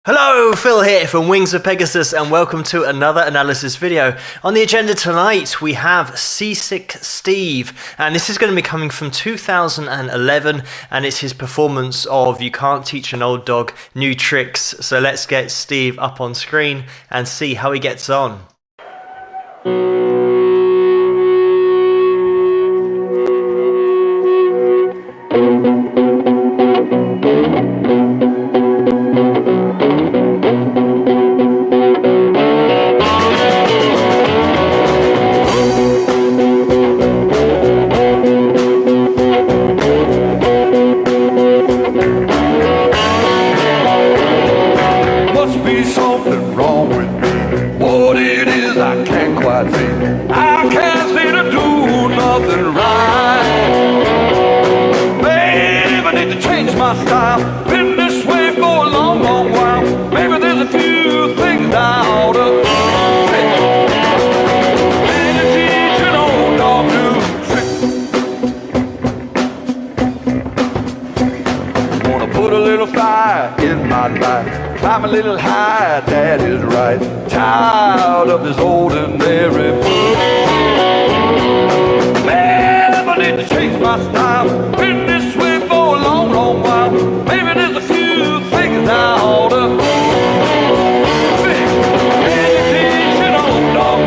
Hello, Phil here from Wings of Pegasus and welcome to another analysis video. On the agenda tonight we have Seasick Steve, and this is going to be coming from 2011 and it's his performance of You Can't Teach an Old Dog New Tricks. So let's get Steve up on screen and see how he gets on. Something wrong with me. What it is, I can't quite see. I can't seem to do nothing right. Babe, I need to change my style. Been this way for a long, long while. Maybe there's a few things I ought to fix. Maybe teach an old dog new tricks. Wanna put a little fire in my life. Climb a little high, that is right. Tired of this ordinary food. Man, I need to change my style. Been this way for a long, long while. Maybe there's a few things I ought to fix. Maybe teach an old dog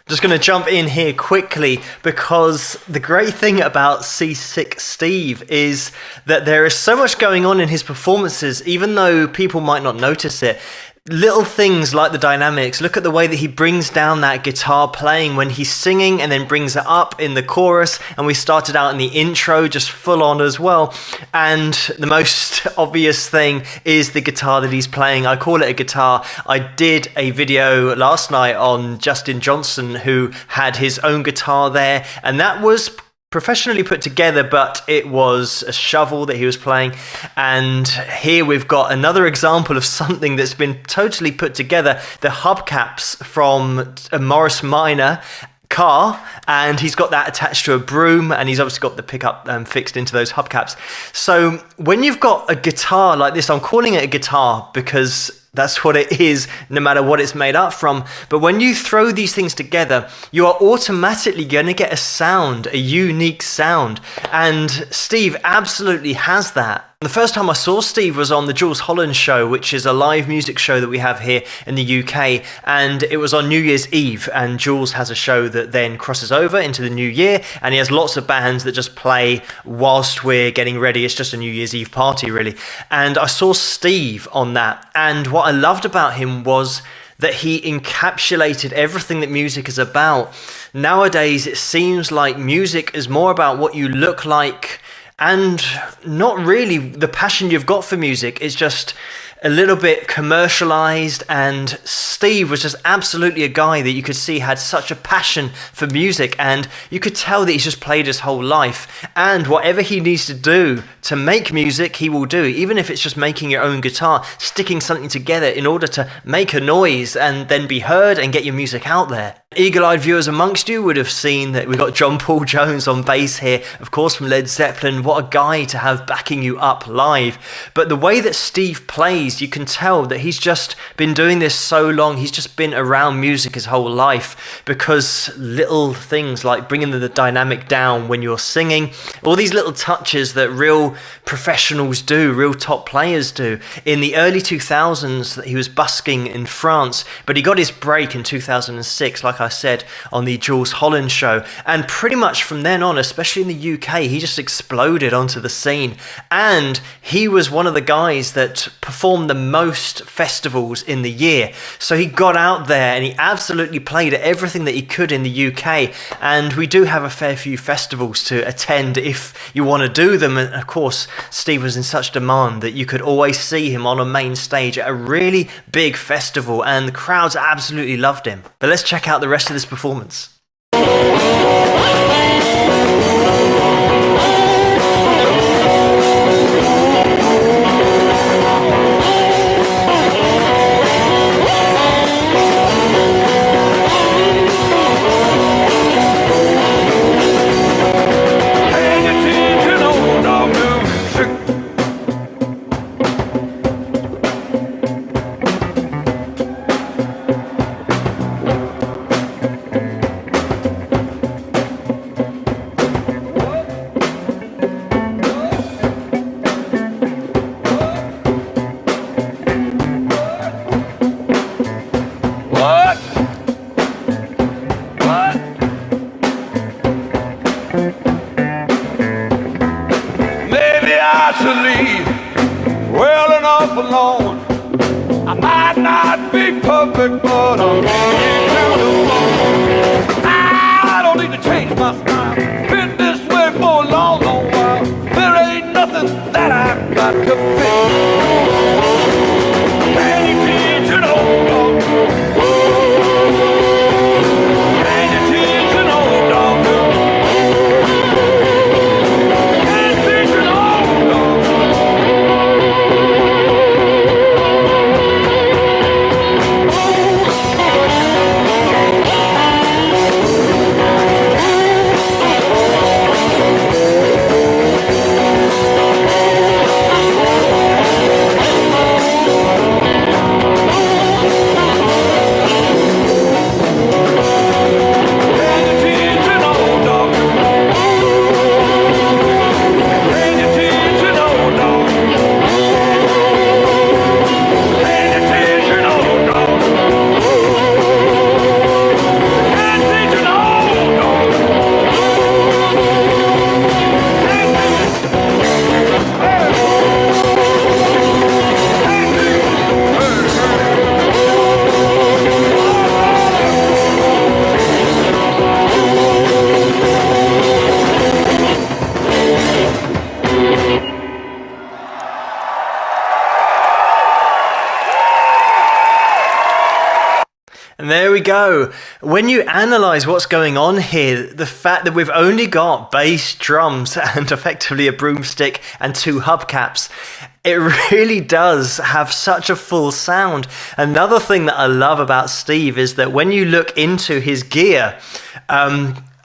Just going to jump in here quickly because the great thing about Seasick Steve is that there is so much going on in his performances, even though people might not notice it. Little things like the dynamics. Look at the way that he brings down that guitar playing when he's singing and then brings it up in the chorus, and we started out in the intro just full on as well. And the most obvious thing is the guitar that he's playing. I call it a guitar. I did a video last night on Justin Johnson, who had his own guitar there, and that was professionally put together, but it was a shovel that he was playing. And here we've got another example of something that's been totally put together, the hubcaps from a Morris Minor car, and he's got that attached to a broom, and he's obviously got the pickup fixed into those hubcaps. So when you've got a guitar like this, I'm calling it a guitar because that's what it is, no matter what it's made up from. But when you throw these things together, you are automatically going to get a sound, a unique sound. And Steve absolutely has that. The first time I saw Steve was on the Jools Holland show, which is a live music show that we have here in the UK. And it was on New Year's Eve. And Jools has a show that then crosses over into the new year. And he has lots of bands that just play whilst we're getting ready. It's just a New Year's Eve party, really. And I saw Steve on that. And what I loved about him was that he encapsulated everything that music is about. Nowadays, it seems like music is more about what you look like, and not really the passion you've got for music. Is just a little bit commercialized, and Steve was just absolutely a guy that you could see had such a passion for music, and you could tell that he's just played his whole life, and whatever he needs to do to make music, he will do, even if it's just making your own guitar, sticking something together in order to make a noise and then be heard and get your music out there. Eagle-eyed viewers amongst you would have seen that we've got John Paul Jones on bass here, of course from Led Zeppelin. What a guy to have backing you up live. But the way that Steve plays, you can tell that he's just been doing this so long. He's just been around music his whole life, because little things like bringing the dynamic down when you're singing, all these little touches that real professionals do, real top players do. In the early 2000s, he was busking in France, but he got his break in 2006, like I said, on the Jools Holland show. And pretty much from then on, especially in the UK, he just exploded onto the scene. And he was one of the guys that performed the most festivals in the year. So he got out there and he absolutely played at everything that he could in the UK. And we do have a fair few festivals to attend if you want to do them. And of course, Steve was in such demand that you could always see him on a main stage at a really big festival, and the crowds absolutely loved him. But let's check out the rest of this performance. has to leave well enough alone. I might not be perfect, but I'm getting to the bone. I don't need to change my style. Been this way for a long, long while. There ain't nothing that I've got to fix. Ain't teaching old dog. Ain't teaching old dog. Ain't teaching old dog. And there we go. When you analyze what's going on here, the fact that we've only got bass, drums, and effectively a broomstick and 2 hubcaps, it really does have such a full sound. Another thing that I love about Steve is that when you look into his gear,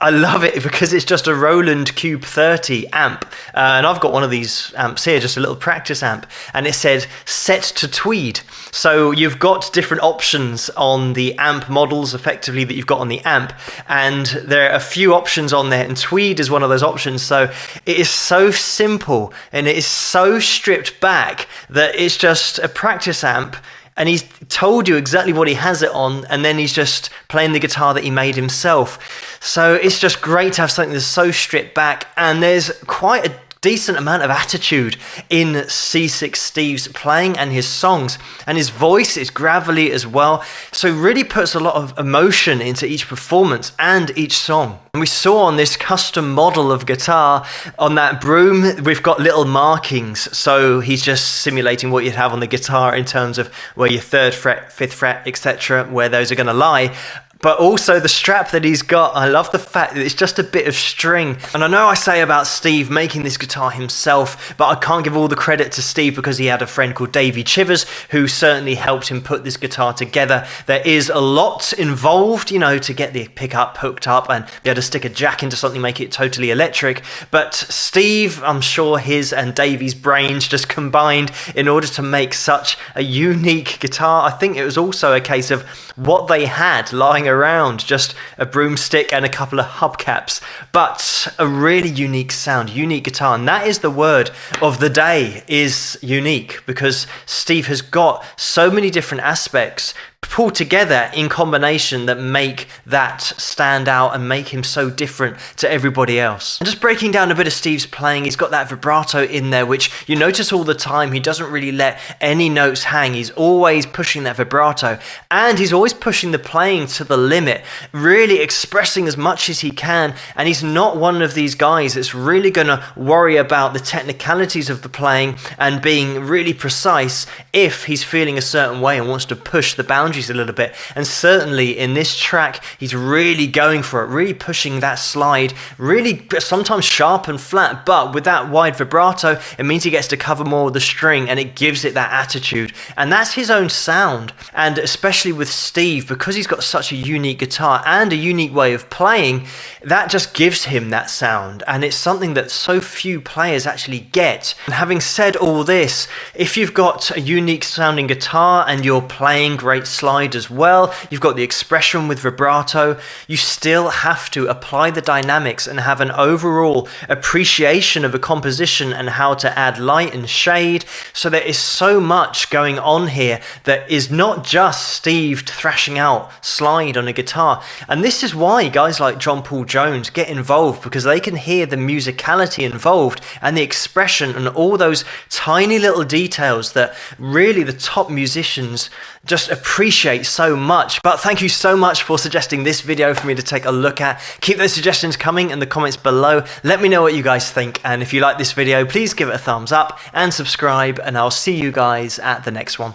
I love it because it's just a Roland Cube 30 amp. And I've got one of these amps here, just a little practice amp. And it said set to tweed. So you've got different options on the amp models effectively that you've got on the amp. And there are a few options on there. And tweed is one of those options. So it is so simple and it is so stripped back that it's just a practice amp. And he's told you exactly what he has it on, and then he's just playing the guitar that he made himself. So it's just great to have something that's so stripped back, and there's quite a decent amount of attitude in Seasick Steve's playing and his songs, and his voice is gravelly as well, so it really puts a lot of emotion into each performance and each song. And we saw on this custom model of guitar on that Broom, we've got little markings, so he's just simulating what you'd have on the guitar in terms of where your 3rd fret, 5th fret, etc., where those are going to lie. But also the strap that he's got, I love the fact that it's just a bit of string. And I know I say about Steve making this guitar himself, but I can't give all the credit to Steve because he had a friend called Davey Chivers who certainly helped him put this guitar together. There is a lot involved, you know, to get the pickup hooked up and be able to stick a jack into something, make it totally electric. But Steve, I'm sure his and Davey's brains just combined in order to make such a unique guitar. I think it was also a case of what they had lying around, just a broomstick and a couple of hubcaps, but a really unique sound, unique guitar. And that is the word of the day, is unique, because Steve has got so many different aspects pulled together in combination that make that stand out and make him so different to everybody else. And just breaking down a bit of Steve's playing, he's got that vibrato in there, which you notice all the time. He doesn't really let any notes hang. He's always pushing that vibrato, and he's always pushing the playing to the limit, really expressing as much as he can. And he's not one of these guys that's really going to worry about the technicalities of the playing and being really precise if he's feeling a certain way and wants to push the boundaries a little bit. And certainly in this track, he's really going for it, really pushing that slide, really sometimes sharp and flat, but with that wide vibrato, it means he gets to cover more of the string and it gives it that attitude. And that's his own sound. And especially with Steve, because he's got such a unique guitar and a unique way of playing, that just gives him that sound. And it's something that so few players actually get. And having said all this, if you've got a unique sounding guitar and you're playing great slide as well. You've got the expression with vibrato. You still have to apply the dynamics and have an overall appreciation of a composition and how to add light and shade. So there is so much going on here that is not just Steve thrashing out slide on a guitar. And this is why guys like John Paul Jones get involved, because they can hear the musicality involved and the expression and all those tiny little details that really the top musicians just appreciate so much. But thank you so much for suggesting this video for me to take a look at. Keep those suggestions coming in the comments below. Let me know what you guys think, and if you like this video, please give it a thumbs up and subscribe, and I'll see you guys at the next one.